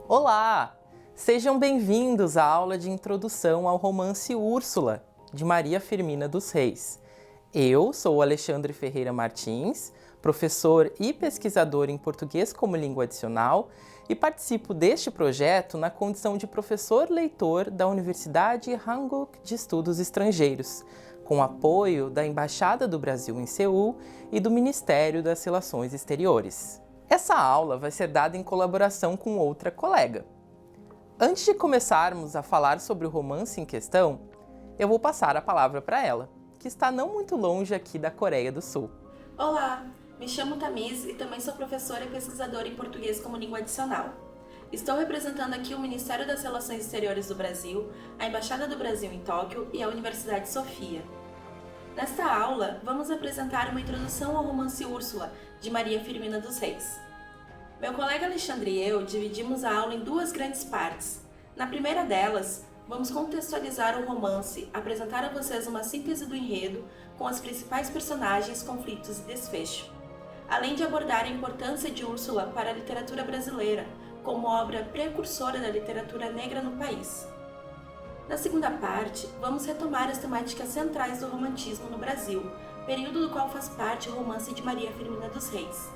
Olá! Sejam bem-vindos à aula de introdução ao romance Úrsula, de Maria Firmina dos Reis. Eu sou o Alexandre Ferreira Martins, professor e pesquisador em português como língua adicional e participo deste projeto na condição de professor leitor da Universidade Hanguk de Estudos Estrangeiros, com apoio da Embaixada do Brasil em Seul e do Ministério das Relações Exteriores. Essa aula vai ser dada em colaboração com outra colega. Antes de começarmos a falar sobre o romance em questão, eu vou passar a palavra para ela, que está não muito longe aqui da Coreia do Sul. Olá, me chamo Tamiz e também sou professora e pesquisadora em português como língua adicional. Estou representando aqui o Ministério das Relações Exteriores do Brasil, a Embaixada do Brasil em Tóquio e a Universidade Sofia. Nesta aula, vamos apresentar uma introdução ao romance Úrsula, de Maria Firmina dos Reis. Meu colega Alexandre e eu dividimos a aula em duas grandes partes. Na primeira delas, vamos contextualizar o romance, apresentar a vocês uma síntese do enredo com as principais personagens, conflitos e desfecho, além de abordar a importância de Úrsula para a literatura brasileira, como obra precursora da literatura negra no país. Na segunda parte, vamos retomar as temáticas centrais do romantismo no Brasil, período do qual faz parte o romance de Maria Firmina dos Reis.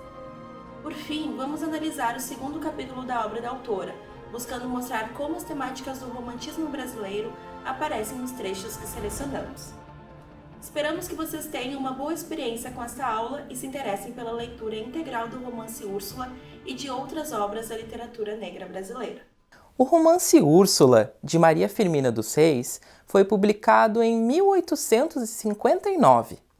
Por fim, vamos analisar o segundo capítulo da obra da autora, buscando mostrar como as temáticas do romantismo brasileiro aparecem nos trechos que selecionamos. Esperamos que vocês tenham uma boa experiência com esta aula e se interessem pela leitura integral do romance Úrsula e de outras obras da literatura negra brasileira. O romance Úrsula, de Maria Firmina dos Reis, foi publicado em 1859.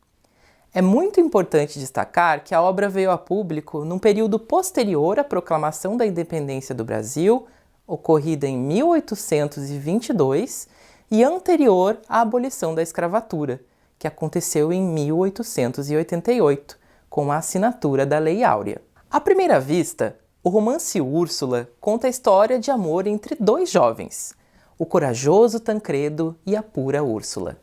É muito importante destacar que a obra veio a público num período posterior à proclamação da independência do Brasil, ocorrida em 1822, e anterior à abolição da escravatura, que aconteceu em 1888, com a assinatura da Lei Áurea. À primeira vista, o romance Úrsula conta a história de amor entre dois jovens, o corajoso Tancredo e a pura Úrsula.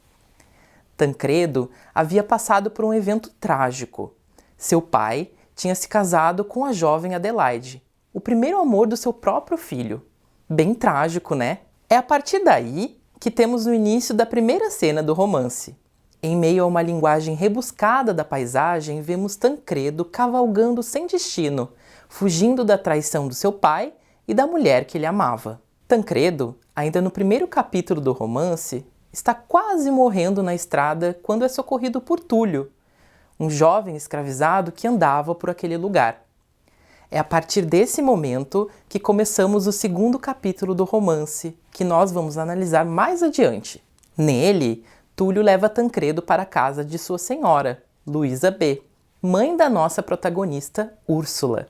Tancredo havia passado por um evento trágico. Seu pai tinha se casado com a jovem Adelaide, o primeiro amor do seu próprio filho. Bem trágico, né? É a partir daí que temos o início da primeira cena do romance. Em meio a uma linguagem rebuscada da paisagem, vemos Tancredo cavalgando sem destino, fugindo da traição do seu pai e da mulher que ele amava. Tancredo, ainda no primeiro capítulo do romance, está quase morrendo na estrada quando é socorrido por Túlio, um jovem escravizado que andava por aquele lugar. É a partir desse momento que começamos o segundo capítulo do romance, que nós vamos analisar mais adiante. Nele, Túlio leva Tancredo para a casa de sua senhora, Luísa B., mãe da nossa protagonista, Úrsula.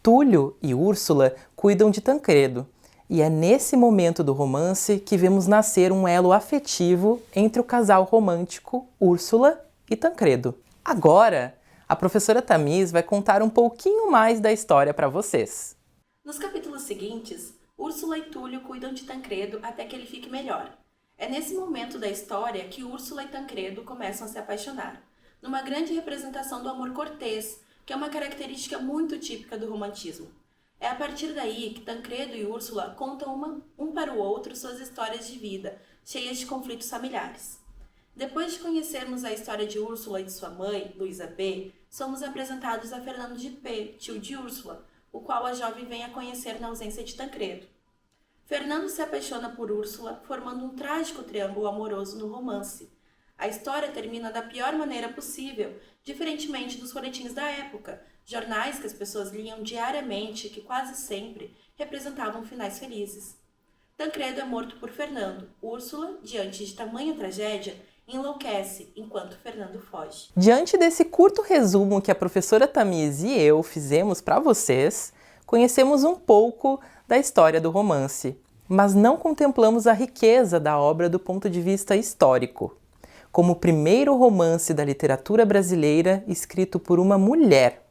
Túlio e Úrsula cuidam de Tancredo, e é nesse momento do romance que vemos nascer um elo afetivo entre o casal romântico Úrsula e Tancredo. Agora, a professora Tamiz vai contar um pouquinho mais da história para vocês. Nos capítulos seguintes, Úrsula e Túlio cuidam de Tancredo até que ele fique melhor. É nesse momento da história que Úrsula e Tancredo começam a se apaixonar, numa grande representação do amor cortês, que é uma característica muito típica do romantismo. É a partir daí que Tancredo e Úrsula contam um para o outro suas histórias de vida, cheias de conflitos familiares. Depois de conhecermos a história de Úrsula e de sua mãe, Luísa B., somos apresentados a Fernando de P., tio de Úrsula, o qual a jovem vem a conhecer na ausência de Tancredo. Fernando se apaixona por Úrsula, formando um trágico triângulo amoroso no romance. A história termina da pior maneira possível, diferentemente dos folhetins da época, jornais que as pessoas liam diariamente e que quase sempre representavam finais felizes. Tancredo é morto por Fernando. Úrsula, diante de tamanha tragédia, enlouquece enquanto Fernando foge. Diante desse curto resumo que a professora Tamiz e eu fizemos para vocês, conhecemos um pouco da história do romance, mas não contemplamos a riqueza da obra do ponto de vista histórico, como o primeiro romance da literatura brasileira escrito por uma mulher,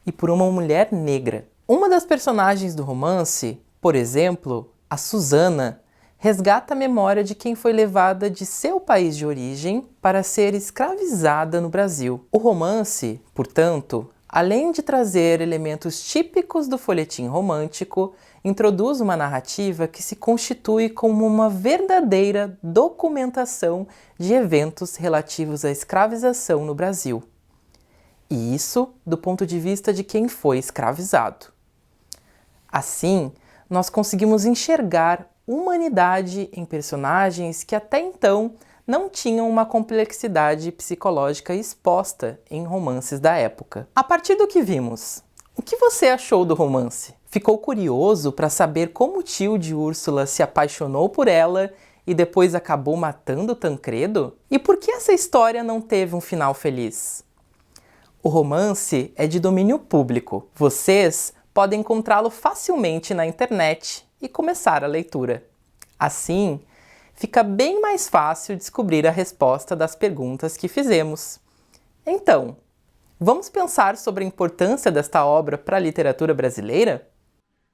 e por uma mulher negra. Uma das personagens do romance, por exemplo, a Susana, resgata a memória de quem foi levada de seu país de origem para ser escravizada no Brasil. O romance, portanto, além de trazer elementos típicos do folhetim romântico, introduz uma narrativa que se constitui como uma verdadeira documentação de eventos relativos à escravização no Brasil. E isso do ponto de vista de quem foi escravizado. Assim, nós conseguimos enxergar humanidade em personagens que até então não tinham uma complexidade psicológica exposta em romances da época. A partir do que vimos, o que você achou do romance? Ficou curioso para saber como o tio de Úrsula se apaixonou por ela e depois acabou matando Tancredo? E por que essa história não teve um final feliz? O romance é de domínio público. Vocês podem encontrá-lo facilmente na internet e começar a leitura. Assim, fica bem mais fácil descobrir a resposta das perguntas que fizemos. Então, vamos pensar sobre a importância desta obra para a literatura brasileira?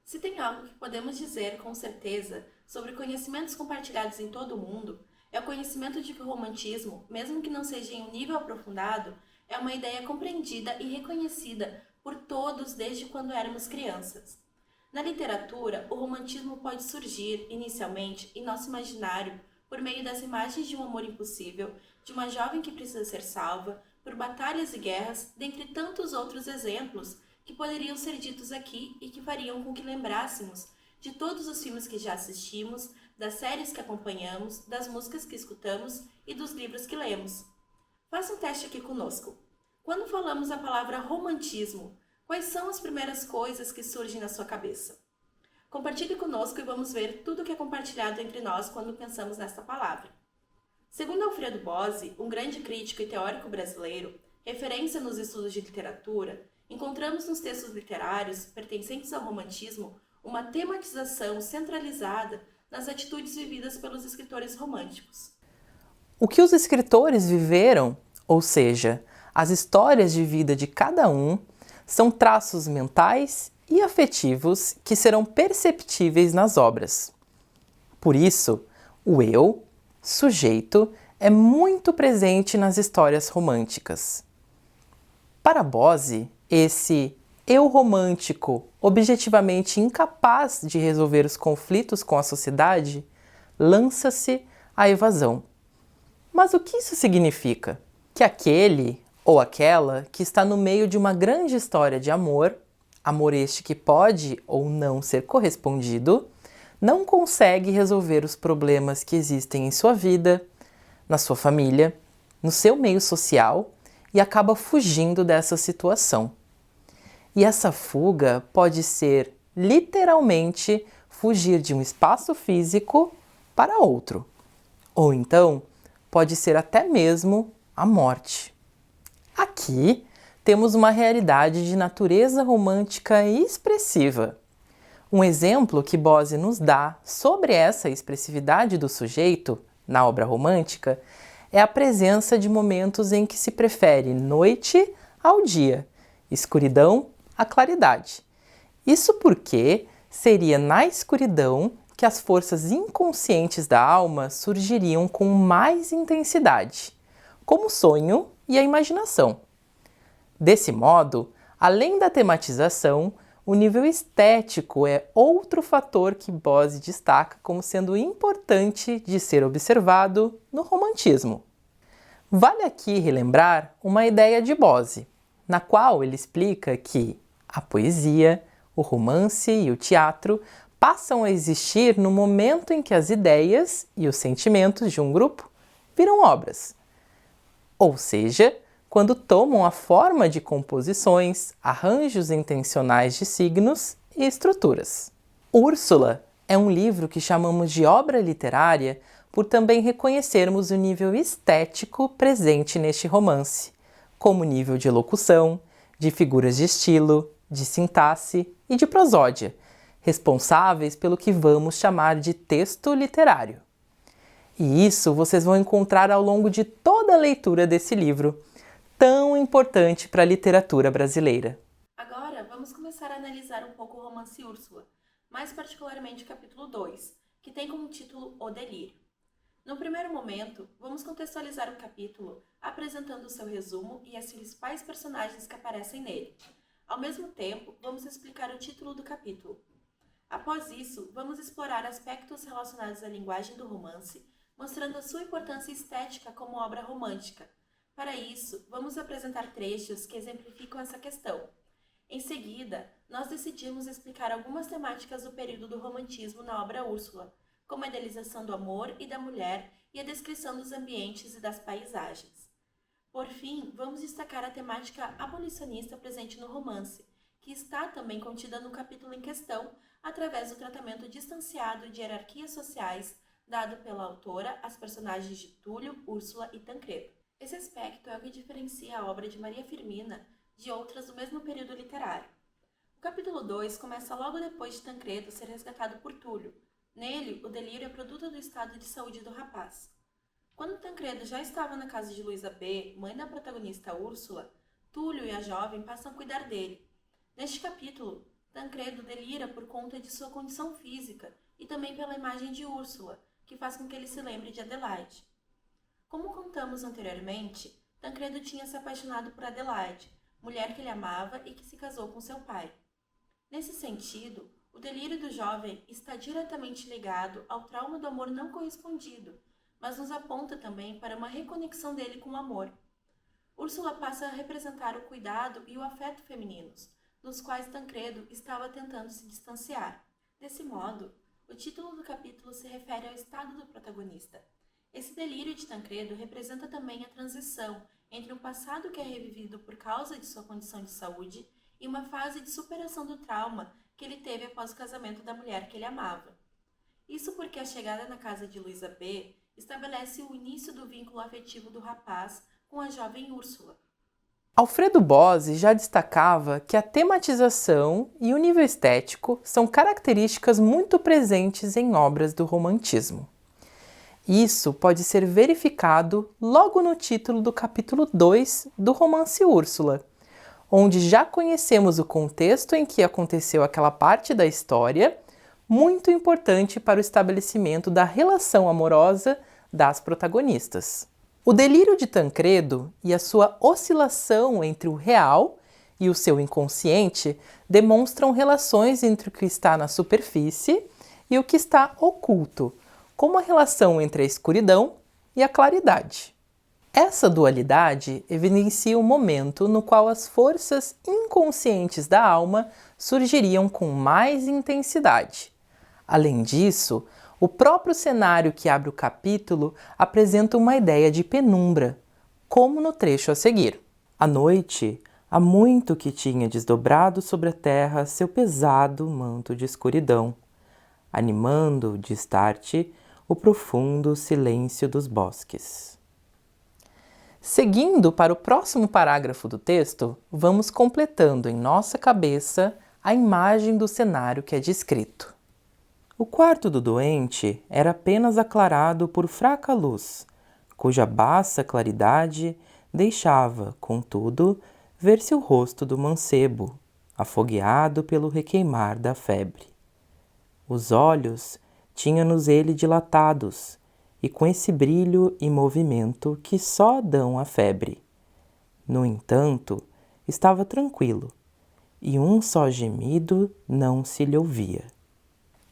Se tem algo que podemos dizer com certeza sobre conhecimentos compartilhados em todo o mundo, é o conhecimento de que o romantismo, mesmo que não seja em um nível aprofundado, é uma ideia compreendida e reconhecida por todos desde quando éramos crianças. Na literatura, o romantismo pode surgir, inicialmente, em nosso imaginário, por meio das imagens de um amor impossível, de uma jovem que precisa ser salva, por batalhas e guerras, dentre tantos outros exemplos que poderiam ser ditos aqui e que fariam com que lembrássemos de todos os filmes que já assistimos, das séries que acompanhamos, das músicas que escutamos e dos livros que lemos. Faça um teste aqui conosco. Quando falamos a palavra romantismo, quais são as primeiras coisas que surgem na sua cabeça? Compartilhe conosco e vamos ver tudo o que é compartilhado entre nós quando pensamos nesta palavra. Segundo Alfredo Bozzi, um grande crítico e teórico brasileiro, referência nos estudos de literatura, encontramos nos textos literários pertencentes ao romantismo uma tematização centralizada nas atitudes vividas pelos escritores românticos. O que os escritores viveram, ou seja, as histórias de vida de cada um, são traços mentais e afetivos que serão perceptíveis nas obras. Por isso, o eu, sujeito, é muito presente nas histórias românticas. Para Bozzi, esse eu romântico, objetivamente incapaz de resolver os conflitos com a sociedade, lança-se à evasão. Mas o que isso significa? Que aquele ou aquela que está no meio de uma grande história de amor, amor este que pode ou não ser correspondido, não consegue resolver os problemas que existem em sua vida, na sua família, no seu meio social e acaba fugindo dessa situação. E essa fuga pode ser, literalmente, fugir de um espaço físico para outro. Ou então, pode ser até mesmo a morte. Aqui, temos uma realidade de natureza romântica expressiva. Um exemplo que Bozzi nos dá sobre essa expressividade do sujeito na obra romântica é a presença de momentos em que se prefere noite ao dia, escuridão à claridade. Isso porque seria na escuridão que as forças inconscientes da alma surgiriam com mais intensidade, como o sonho e a imaginação. Desse modo, além da tematização, o nível estético é outro fator que Bozzi destaca como sendo importante de ser observado no romantismo. Vale aqui relembrar uma ideia de Bozzi, na qual ele explica que a poesia, o romance e o teatro passam a existir no momento em que as ideias e os sentimentos de um grupo viram obras. Ou seja, quando tomam a forma de composições, arranjos intencionais de signos e estruturas. Úrsula é um livro que chamamos de obra literária por também reconhecermos o nível estético presente neste romance, como nível de locução, de figuras de estilo, de sintaxe e de prosódia, responsáveis pelo que vamos chamar de texto literário. E isso vocês vão encontrar ao longo de toda a leitura desse livro, tão importante para a literatura brasileira. Agora, vamos começar a analisar um pouco o romance Úrsula, mais particularmente o capítulo 2, que tem como título O Delírio. No primeiro momento, vamos contextualizar o capítulo apresentando o seu resumo e as principais personagens que aparecem nele. Ao mesmo tempo, vamos explicar o título do capítulo. Após isso, vamos explorar aspectos relacionados à linguagem do romance, mostrando a sua importância estética como obra romântica. Para isso, vamos apresentar trechos que exemplificam essa questão. Em seguida, nós decidimos explicar algumas temáticas do período do romantismo na obra Úrsula, como a idealização do amor e da mulher e a descrição dos ambientes e das paisagens. Por fim, vamos destacar a temática abolicionista presente no romance, que está também contida no capítulo em questão, através do tratamento distanciado de hierarquias sociais dado pela autora às personagens de Túlio, Úrsula e Tancredo. Esse aspecto é o que diferencia a obra de Maria Firmina de outras do mesmo período literário. O capítulo 2 começa logo depois de Tancredo ser resgatado por Túlio. Nele, o delírio é produto do estado de saúde do rapaz. Quando Tancredo já estava na casa de Luísa B., mãe da protagonista Úrsula, Túlio e a jovem passam a cuidar dele. Neste capítulo, Tancredo delira por conta de sua condição física e também pela imagem de Úrsula, que faz com que ele se lembre de Adelaide. Como contamos anteriormente, Tancredo tinha se apaixonado por Adelaide, mulher que ele amava e que se casou com seu pai. Nesse sentido, o delírio do jovem está diretamente ligado ao trauma do amor não correspondido, mas nos aponta também para uma reconexão dele com o amor. Úrsula passa a representar o cuidado e o afeto femininos, dos quais Tancredo estava tentando se distanciar. Desse modo, o título do capítulo se refere ao estado do protagonista. Esse delírio de Tancredo representa também a transição entre um passado que é revivido por causa de sua condição de saúde e uma fase de superação do trauma que ele teve após o casamento da mulher que ele amava. Isso porque a chegada na casa de Luísa B. estabelece o início do vínculo afetivo do rapaz com a jovem Úrsula. Alfredo Bozzi já destacava que a tematização e o nível estético são características muito presentes em obras do romantismo. Isso pode ser verificado logo no título do capítulo 2 do romance Úrsula, onde já conhecemos o contexto em que aconteceu aquela parte da história, muito importante para o estabelecimento da relação amorosa das protagonistas. O delírio de Tancredo e a sua oscilação entre o real e o seu inconsciente demonstram relações entre o que está na superfície e o que está oculto, como a relação entre a escuridão e a claridade. Essa dualidade evidencia o momento no qual as forças inconscientes da alma surgiriam com mais intensidade. Além disso, o próprio cenário que abre o capítulo apresenta uma ideia de penumbra, como no trecho a seguir. À noite, há muito que tinha desdobrado sobre a terra seu pesado manto de escuridão, animando, distarte, o profundo silêncio dos bosques. Seguindo para o próximo parágrafo do texto, vamos completando em nossa cabeça a imagem do cenário que é descrito. O quarto do doente era apenas aclarado por fraca luz, cuja baixa claridade deixava, contudo, ver-se o rosto do mancebo, afogueado pelo requeimar da febre. Os olhos tinha-nos ele dilatados, e com esse brilho e movimento que só dão a febre. No entanto, estava tranquilo, e um só gemido não se lhe ouvia.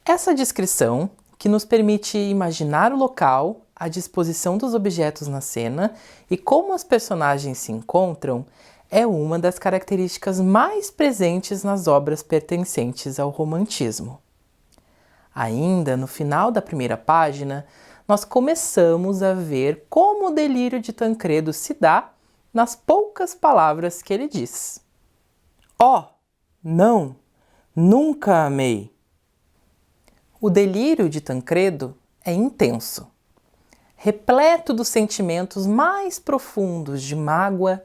Essa descrição, que nos permite imaginar o local, a disposição dos objetos na cena e como as personagens se encontram, é uma das características mais presentes nas obras pertencentes ao romantismo. Ainda no final da primeira página, nós começamos a ver como o delírio de Tancredo se dá nas poucas palavras que ele diz. Oh, não, nunca amei. O delírio de Tancredo é intenso, repleto dos sentimentos mais profundos de mágoa,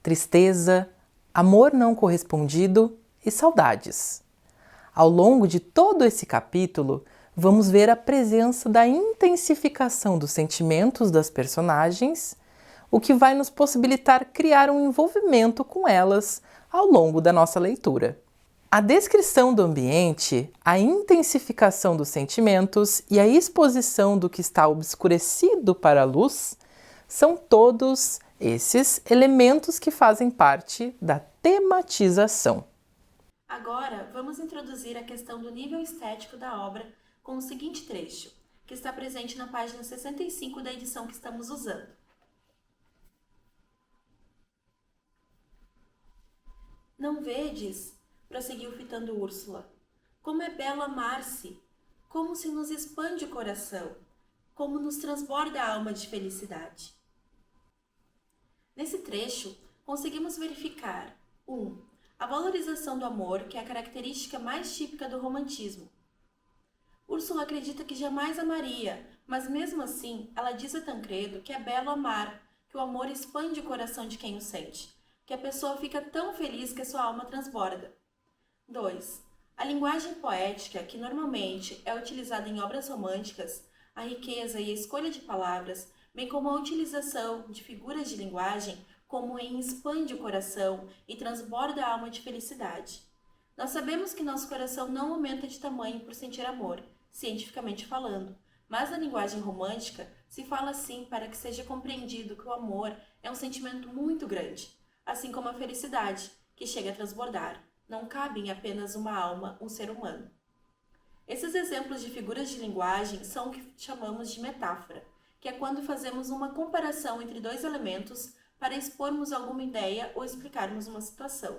tristeza, amor não correspondido e saudades. Ao longo de todo esse capítulo, vamos ver a presença da intensificação dos sentimentos das personagens, o que vai nos possibilitar criar um envolvimento com elas ao longo da nossa leitura. A descrição do ambiente, a intensificação dos sentimentos e a exposição do que está obscurecido para a luz são todos esses elementos que fazem parte da tematização. Agora, vamos introduzir a questão do nível estético da obra com o seguinte trecho, que está presente na página 65 da edição que estamos usando. Não vedes, prosseguiu fitando Úrsula, como é belo amar-se, como se nos expande o coração, como nos transborda a alma de felicidade. Nesse trecho, conseguimos verificar 1. A valorização do amor, que é a característica mais típica do romantismo. Úrsula acredita que jamais amaria, mas mesmo assim, ela diz a Tancredo que é belo amar, que o amor expande o coração de quem o sente, que a pessoa fica tão feliz que a sua alma transborda. 2. A linguagem poética, que normalmente é utilizada em obras românticas, a riqueza e a escolha de palavras, bem como a utilização de figuras de linguagem, como em expande o coração e transborda a alma de felicidade. Nós sabemos que nosso coração não aumenta de tamanho por sentir amor, cientificamente falando, mas na linguagem romântica se fala assim para que seja compreendido que o amor é um sentimento muito grande, assim como a felicidade, que chega a transbordar. Não cabe em apenas uma alma, um ser humano. Esses exemplos de figuras de linguagem são o que chamamos de metáfora, que é quando fazemos uma comparação entre dois elementos para expormos alguma ideia ou explicarmos uma situação.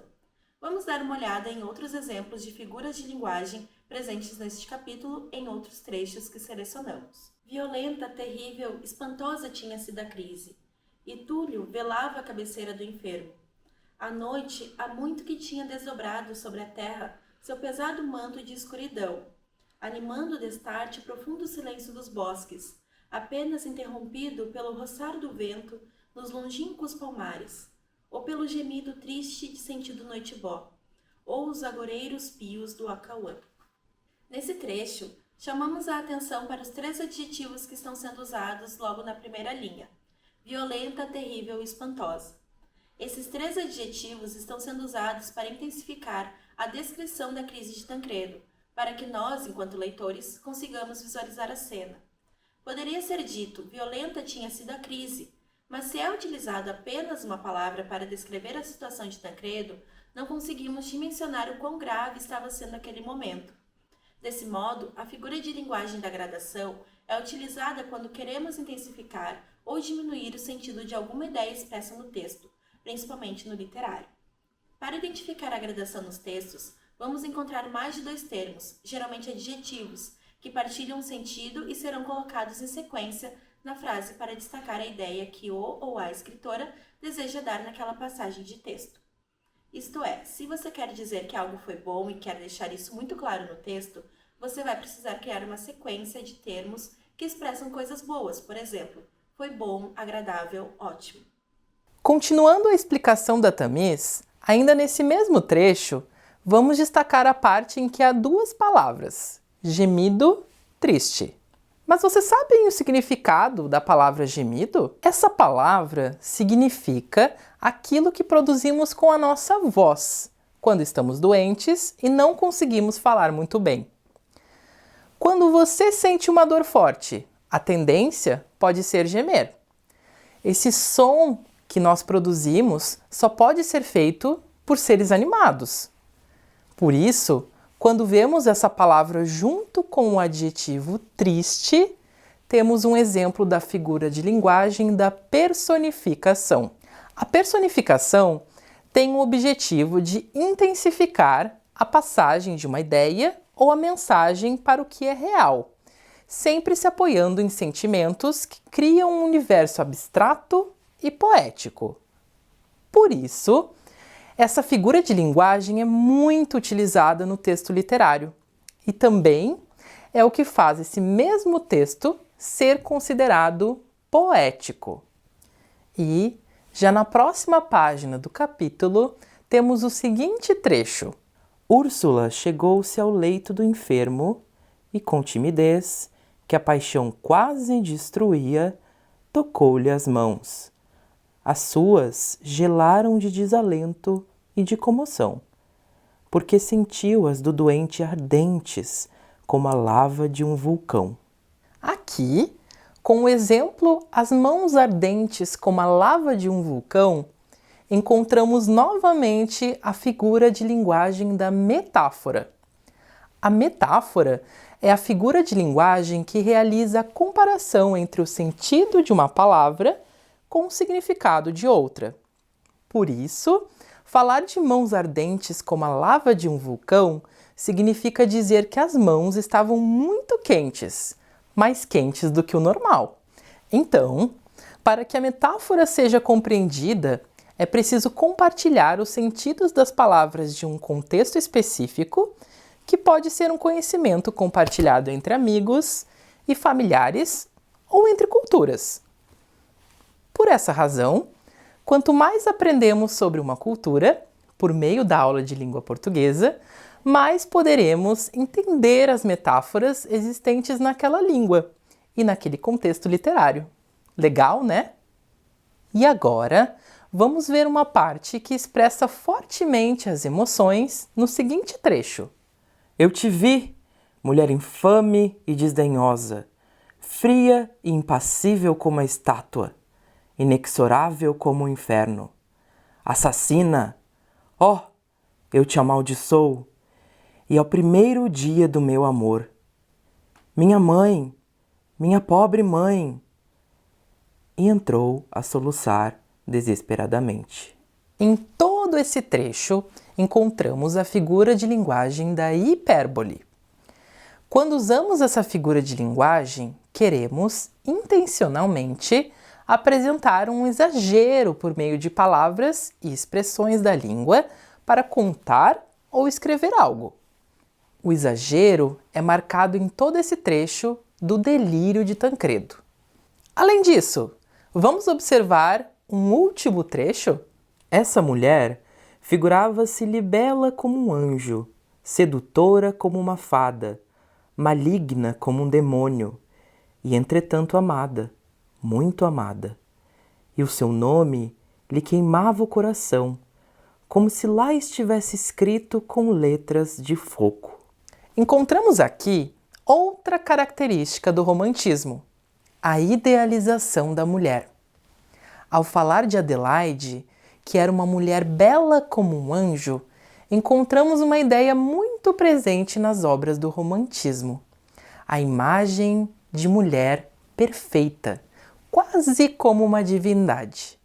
Vamos dar uma olhada em outros exemplos de figuras de linguagem presentes neste capítulo em outros trechos que selecionamos. Violenta, terrível, espantosa tinha sido a crise, e Túlio velava a cabeceira do enfermo. À noite, há muito que tinha desdobrado sobre a terra seu pesado manto de escuridão, animando destarte o profundo silêncio dos bosques, apenas interrompido pelo roçar do vento nos longínquos palmares, ou pelo gemido triste de sentido noitibó, ou os agoreiros pios do Acauã. Nesse trecho, chamamos a atenção para os 3 adjetivos que estão sendo usados logo na primeira linha: violenta, terrível e espantosa. Esses 3 adjetivos estão sendo usados para intensificar a descrição da crise de Tancredo, para que nós, enquanto leitores, consigamos visualizar a cena. Poderia ser dito, violenta tinha sido a crise, mas se é utilizada apenas uma palavra para descrever a situação de Tancredo, não conseguimos dimensionar o quão grave estava sendo aquele momento. Desse modo, a figura de linguagem da gradação é utilizada quando queremos intensificar ou diminuir o sentido de alguma ideia expressa no texto, principalmente no literário. Para identificar a gradação nos textos, vamos encontrar mais de 2 termos, geralmente adjetivos, que partilham um sentido e serão colocados em sequência na frase para destacar a ideia que o ou a escritora deseja dar naquela passagem de texto. Isto é, se você quer dizer que algo foi bom e quer deixar isso muito claro no texto, você vai precisar criar uma sequência de termos que expressam coisas boas, por exemplo, foi bom, agradável, ótimo. Continuando a explicação da Tamis, ainda nesse mesmo trecho, vamos destacar a parte em que há 2 palavras, gemido, triste. Mas vocês sabem o significado da palavra gemido? Essa palavra significa aquilo que produzimos com a nossa voz, quando estamos doentes e não conseguimos falar muito bem. Quando você sente uma dor forte, a tendência pode ser gemer. Esse som que nós produzimos só pode ser feito por seres animados. Por isso, quando vemos essa palavra junto com o adjetivo triste, temos um exemplo da figura de linguagem da personificação. A personificação tem o objetivo de intensificar a passagem de uma ideia ou a mensagem para o que é real, sempre se apoiando em sentimentos que criam um universo abstrato e poético. Por isso, essa figura de linguagem é muito utilizada no texto literário e também é o que faz esse mesmo texto ser considerado poético. E, já na próxima página do capítulo, temos o seguinte trecho. Úrsula chegou-se ao leito do enfermo e, com timidez, que a paixão quase destruía, tocou-lhe as mãos. As suas gelaram de desalento e de comoção. porque sentiu as do doente ardentes, como a lava de um vulcão. Aqui, com o exemplo as mãos ardentes como a lava de um vulcão, encontramos novamente a figura de linguagem da metáfora. A metáfora é a figura de linguagem que realiza a comparação entre o sentido de uma palavra com o significado de outra. Por isso, falar de mãos ardentes como a lava de um vulcão significa dizer que as mãos estavam muito quentes, mais quentes do que o normal. Então, para que a metáfora seja compreendida, é preciso compartilhar os sentidos das palavras de um contexto específico, que pode ser um conhecimento compartilhado entre amigos e familiares ou entre culturas. Por essa razão, quanto mais aprendemos sobre uma cultura, por meio da aula de língua portuguesa, mais poderemos entender as metáforas existentes naquela língua e naquele contexto literário. Legal, né? E agora, vamos ver uma parte que expressa fortemente as emoções no seguinte trecho. Eu te vi, mulher infame e desdenhosa, fria e impassível como a estátua, inexorável como o inferno. Assassina! Oh, eu te amaldiçoo, e ao primeiro dia do meu amor. Minha mãe, minha pobre mãe! E entrou a soluçar desesperadamente. Em todo esse trecho, encontramos a figura de linguagem da hipérbole. Quando usamos essa figura de linguagem, queremos, intencionalmente, apresentar um exagero por meio de palavras e expressões da língua para contar ou escrever algo. O exagero é marcado em todo esse trecho do delírio de Tancredo. Além disso, vamos observar um último trecho? Essa mulher figurava-se-lhe bela como um anjo, sedutora como uma fada, maligna como um demônio, e entretanto amada, muito amada. E o seu nome lhe queimava o coração, como se lá estivesse escrito com letras de fogo. Encontramos aqui outra característica do romantismo, a idealização da mulher. Ao falar de Adelaide, que era uma mulher bela como um anjo, encontramos uma ideia muito presente nas obras do romantismo. A imagem de mulher perfeita, quase como uma divindade.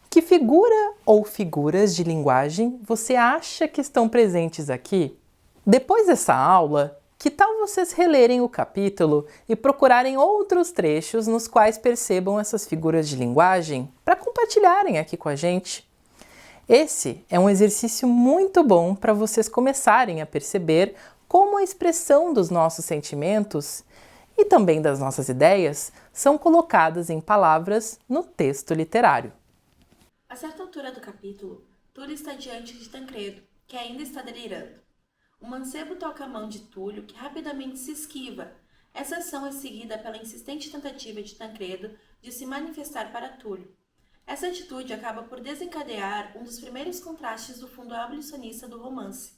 Que figura ou figuras de linguagem você acha que estão presentes aqui? Depois dessa aula, que tal vocês relerem o capítulo e procurarem outros trechos nos quais percebam essas figuras de linguagem para compartilharem aqui com a gente? Esse é um exercício muito bom para vocês começarem a perceber como a expressão dos nossos sentimentos e também das nossas ideias são colocadas em palavras no texto literário. A certa altura do capítulo, Túlio está diante de Tancredo, que ainda está delirando. O mancebo toca a mão de Túlio, que rapidamente se esquiva. Essa ação é seguida pela insistente tentativa de Tancredo de se manifestar para Túlio. Essa atitude acaba por desencadear um dos primeiros contrastes do fundo abolicionista do romance.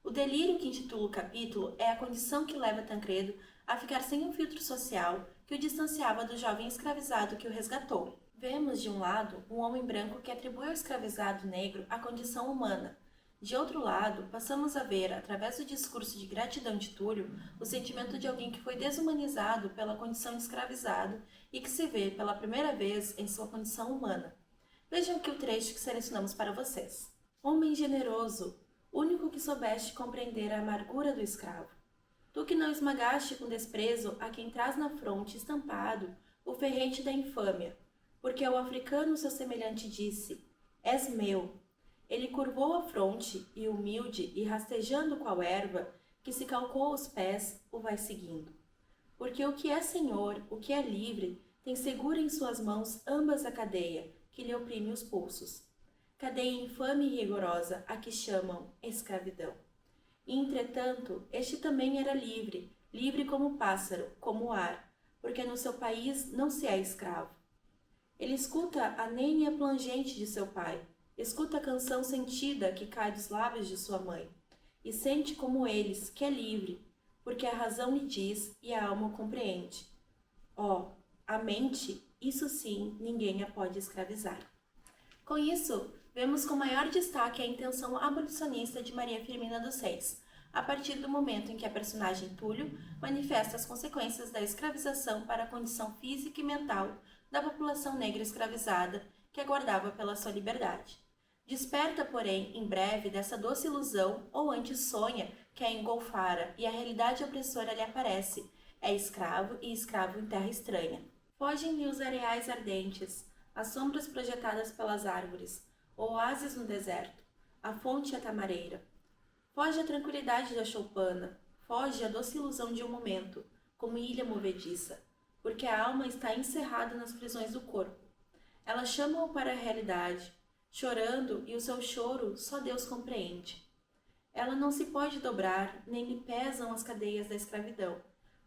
O delírio que intitula o capítulo é a condição que leva Tancredo a ficar sem um filtro social que o distanciava do jovem escravizado que o resgatou. Vemos, de um lado, um homem branco que atribui ao escravizado negro a condição humana. De outro lado, passamos a ver, através do discurso de gratidão de Túlio, o sentimento de alguém que foi desumanizado pela condição de escravizado e que se vê pela primeira vez em sua condição humana. Vejam aqui o trecho que selecionamos para vocês. Homem generoso, único que soubeste compreender a amargura do escravo. Tu que não esmagaste com desprezo a quem traz na fronte estampado o ferrete da infâmia, porque ao africano seu semelhante disse, és meu. Ele curvou a fronte e, humilde e rastejando qual erva, que se calcou aos pés, o vai seguindo. Porque o que é senhor, o que é livre, tem segura em suas mãos ambas a cadeia, que lhe oprime os pulsos. Cadeia infame e rigorosa, a que chamam escravidão. E, entretanto, este também era livre, livre como o pássaro, como o ar, porque no seu país não se é escravo. Ele escuta a nênia plangente de seu pai, escuta a canção sentida que cai dos lábios de sua mãe. e sente como eles que é livre, porque a razão lhe diz e a alma o compreende. A mente, isso sim, ninguém a pode escravizar. Com isso, vemos com maior destaque a intenção abolicionista de Maria Firmina dos Reis, a partir do momento em que a personagem Túlio manifesta as consequências da escravização para a condição física e mental da população negra escravizada que aguardava pela sua liberdade. Desperta, porém, em breve dessa doce ilusão, ou antes sonha que a engolfara e a realidade opressora lhe aparece, é escravo e escravo em terra estranha. Fogem-lhe os areais ardentes, as sombras projetadas pelas árvores, o oásis no deserto, a fonte e a tamareira. Foge a tranquilidade da choupana, foge a doce ilusão de um momento, como ilha movediça, porque a alma está encerrada nas prisões do corpo. Ela chama-o para a realidade, chorando, e o seu choro só Deus compreende. Ela não se pode dobrar, nem lhe pesam as cadeias da escravidão,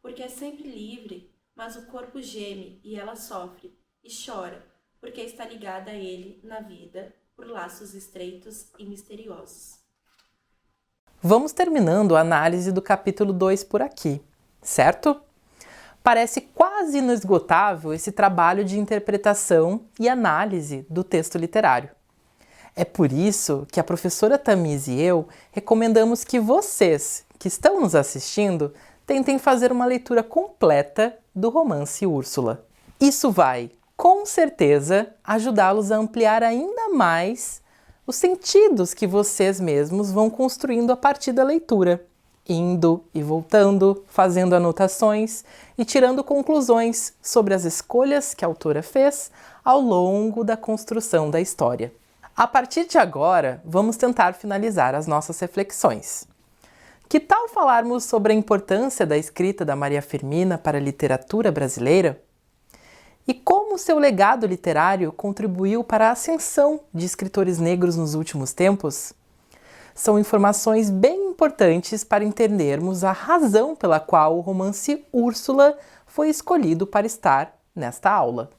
porque é sempre livre, mas o corpo geme e ela sofre, e chora, porque está ligada a ele na vida, por laços estreitos e misteriosos. Vamos terminando a análise do capítulo 2 por aqui, certo? Parece quase inesgotável esse trabalho de interpretação e análise do texto literário. É por isso que a professora Tamires e eu recomendamos que vocês, que estão nos assistindo, tentem fazer uma leitura completa do romance Úrsula. Isso vai, com certeza, ajudá-los a ampliar ainda mais os sentidos que vocês mesmos vão construindo a partir da leitura, indo e voltando, fazendo anotações e tirando conclusões sobre as escolhas que a autora fez ao longo da construção da história. A partir de agora, vamos tentar finalizar as nossas reflexões. Que tal falarmos sobre a importância da escrita da Maria Firmina para a literatura brasileira? E como seu legado literário contribuiu para a ascensão de escritores negros nos últimos tempos? São informações bem importantes para entendermos a razão pela qual o romance Úrsula foi escolhido para estar nesta aula.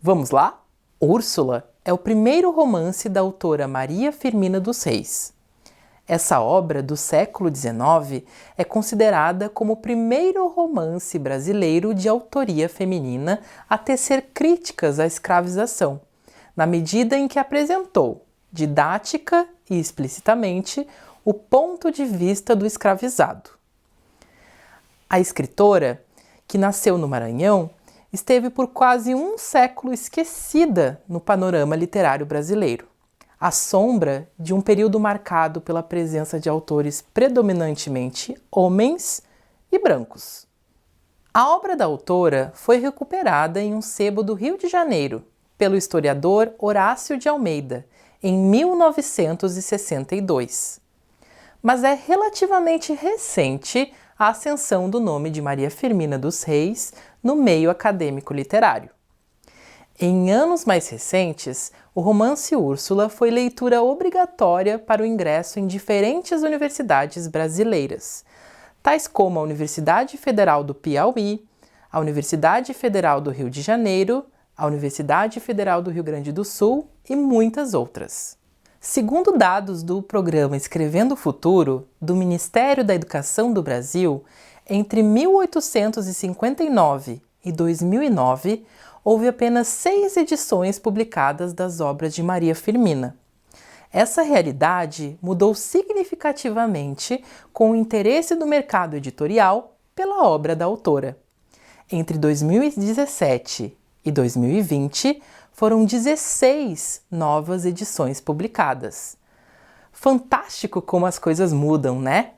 Vamos lá? Úrsula é o primeiro romance da autora Maria Firmina dos Reis. Essa obra do século XIX é considerada como o primeiro romance brasileiro de autoria feminina a tecer críticas à escravização, na medida em que apresentou, didática e explicitamente, o ponto de vista do escravizado. A escritora, que nasceu no Maranhão, esteve por quase um século esquecida no panorama literário brasileiro, à sombra de um período marcado pela presença de autores predominantemente homens e brancos. A obra da autora foi recuperada em um sebo do Rio de Janeiro pelo historiador Horácio de Almeida em 1962. Mas é relativamente recente a ascensão do nome de Maria Firmina dos Reis no meio acadêmico literário. Em anos mais recentes, o romance Úrsula foi leitura obrigatória para o ingresso em diferentes universidades brasileiras, tais como a Universidade Federal do Piauí, a Universidade Federal do Rio de Janeiro, a Universidade Federal do Rio Grande do Sul e muitas outras. Segundo dados do programa Escrevendo o Futuro, do Ministério da Educação do Brasil, entre 1859 e 2009, houve apenas 6 edições publicadas das obras de Maria Firmina. Essa realidade mudou significativamente com o interesse do mercado editorial pela obra da autora. Entre 2017 e 2020, foram 16 novas edições publicadas. Fantástico como as coisas mudam, né?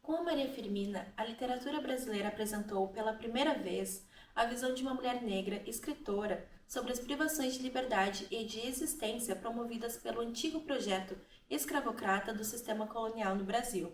Com a Maria Firmina, a literatura brasileira apresentou pela primeira vez a visão de uma mulher negra escritora sobre as privações de liberdade e de existência promovidas pelo antigo projeto escravocrata do sistema colonial no Brasil.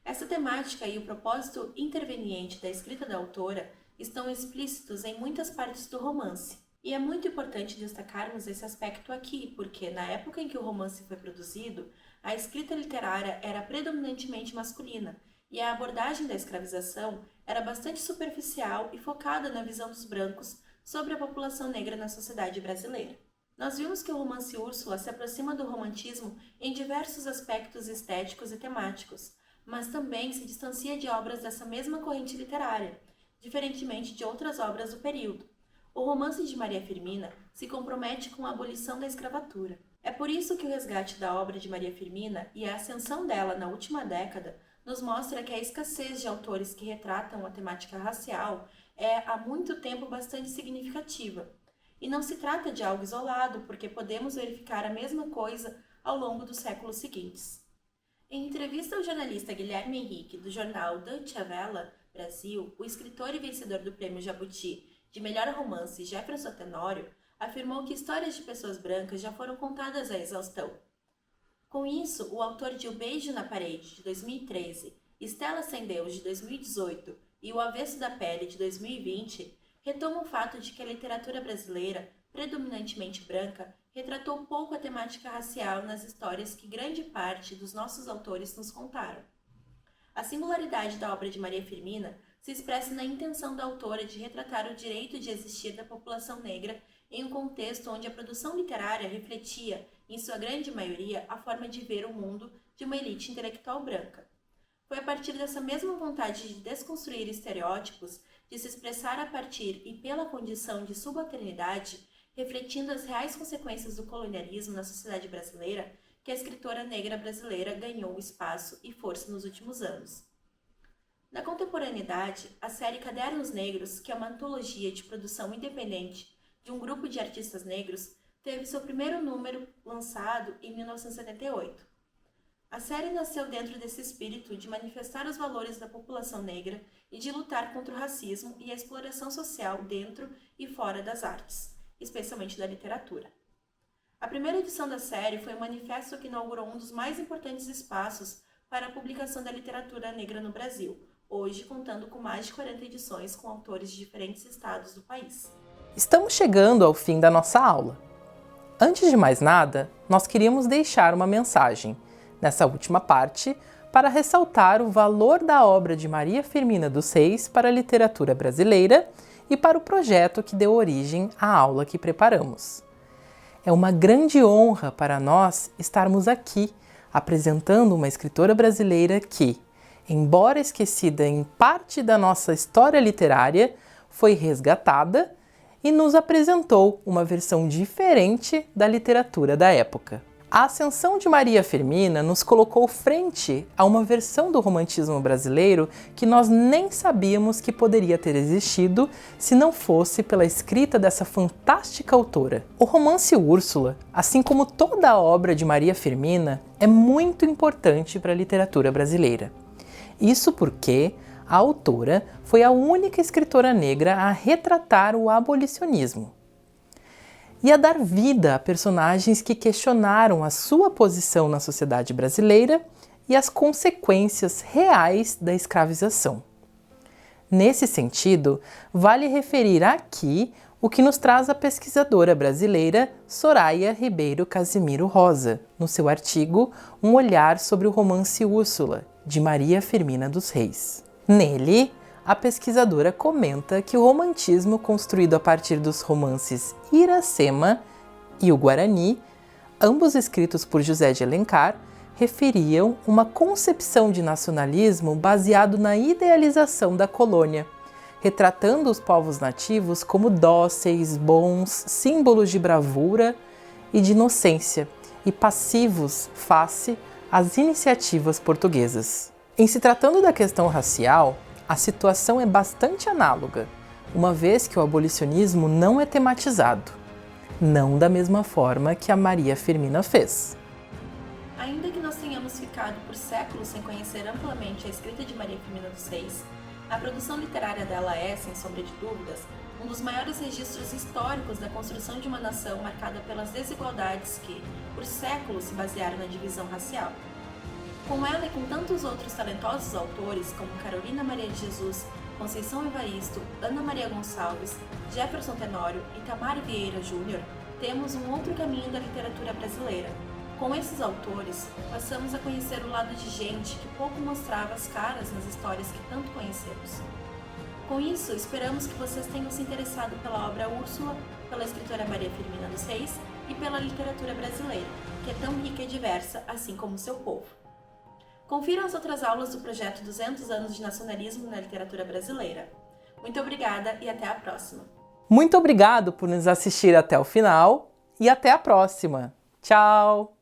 Essa temática e o propósito interveniente da escrita da autora estão explícitos em muitas partes do romance. E é muito importante destacarmos esse aspecto aqui, porque na época em que o romance foi produzido, a escrita literária era predominantemente masculina, e a abordagem da escravização era bastante superficial e focada na visão dos brancos sobre a população negra na sociedade brasileira. Nós vimos que o romance Úrsula se aproxima do romantismo em diversos aspectos estéticos e temáticos, mas também se distancia de obras dessa mesma corrente literária, diferentemente de outras obras do período. O romance de Maria Firmina se compromete com a abolição da escravatura. É por isso que o resgate da obra de Maria Firmina e a ascensão dela na última década nos mostra que a escassez de autores que retratam a temática racial é há muito tempo bastante significativa. E não se trata de algo isolado, porque podemos verificar a mesma coisa ao longo dos séculos seguintes. Em entrevista ao jornalista Guilherme Henrique, do jornal Deutsche Welle Brasil, o escritor e vencedor do Prêmio Jabuti de Melhor Romance, Jefferson Tenório, afirmou que histórias de pessoas brancas já foram contadas à exaustão. Com isso, o autor de O Beijo na Parede, de 2013, Estela Sem Deus, de 2018 e O Avesso da Pele, de 2020, retoma o fato de que a literatura brasileira, predominantemente branca, retratou pouco a temática racial nas histórias que grande parte dos nossos autores nos contaram. A singularidade da obra de Maria Firmina se expressa na intenção da autora de retratar o direito de existir da população negra em um contexto onde a produção literária refletia, em sua grande maioria, a forma de ver o mundo de uma elite intelectual branca. Foi a partir dessa mesma vontade de desconstruir estereótipos, de se expressar a partir e pela condição de subalternidade, refletindo as reais consequências do colonialismo na sociedade brasileira, que a escritora negra brasileira ganhou espaço e força nos últimos anos. Na contemporaneidade, a série Cadernos Negros, que é uma antologia de produção independente de um grupo de artistas negros, teve seu primeiro número lançado em 1978. A série nasceu dentro desse espírito de manifestar os valores da população negra e de lutar contra o racismo e a exploração social dentro e fora das artes, especialmente da literatura. A primeira edição da série foi um manifesto que inaugurou um dos mais importantes espaços para a publicação da literatura negra no Brasil, hoje contando com mais de 40 edições com autores de diferentes estados do país. Estamos chegando ao fim da nossa aula. Antes de mais nada, nós queríamos deixar uma mensagem, nessa última parte, para ressaltar o valor da obra de Maria Firmina dos Reis para a literatura brasileira e para o projeto que deu origem à aula que preparamos. É uma grande honra para nós estarmos aqui apresentando uma escritora brasileira que, embora esquecida em parte da nossa história literária, foi resgatada e nos apresentou uma versão diferente da literatura da época. A ascensão de Maria Firmina nos colocou frente a uma versão do romantismo brasileiro que nós nem sabíamos que poderia ter existido se não fosse pela escrita dessa fantástica autora. O romance Úrsula, assim como toda a obra de Maria Firmina, é muito importante para a literatura brasileira. Isso porque a autora foi a única escritora negra a retratar o abolicionismo e a dar vida a personagens que questionaram a sua posição na sociedade brasileira e as consequências reais da escravização. Nesse sentido, vale referir aqui o que nos traz a pesquisadora brasileira Soraya Ribeiro Casimiro Rosa, no seu artigo Um Olhar sobre o Romance Úrsula, de Maria Firmina dos Reis. Nele, a pesquisadora comenta que o romantismo construído a partir dos romances Iracema e o Guarani, ambos escritos por José de Alencar, referiam uma concepção de nacionalismo baseado na idealização da colônia, retratando os povos nativos como dóceis, bons, símbolos de bravura e de inocência, e passivos face às iniciativas portuguesas. Em se tratando da questão racial, a situação é bastante análoga, uma vez que o abolicionismo não é tematizado, não da mesma forma que a Maria Firmina fez. Ainda que nós tenhamos ficado por séculos sem conhecer amplamente a escrita de Maria Firmina dos Reis, a produção literária dela é, sem sombra de dúvidas, um dos maiores registros históricos da construção de uma nação marcada pelas desigualdades que, por séculos, se basearam na divisão racial. Com ela e com tantos outros talentosos autores, como Carolina Maria de Jesus, Conceição Evaristo, Ana Maria Gonçalves, Jefferson Tenório e Itamar Vieira Júnior, temos um outro caminho da literatura brasileira. Com esses autores, passamos a conhecer o lado de gente que pouco mostrava as caras nas histórias que tanto conhecemos. Com isso, esperamos que vocês tenham se interessado pela obra Úrsula, pela escritora Maria Firmina dos Reis e pela literatura brasileira, que é tão rica e diversa, assim como o seu povo. Confira as outras aulas do projeto 200 anos de nacionalismo na literatura brasileira. Muito obrigada e até a próxima. Muito obrigado por nos assistir até o final e até a próxima. Tchau!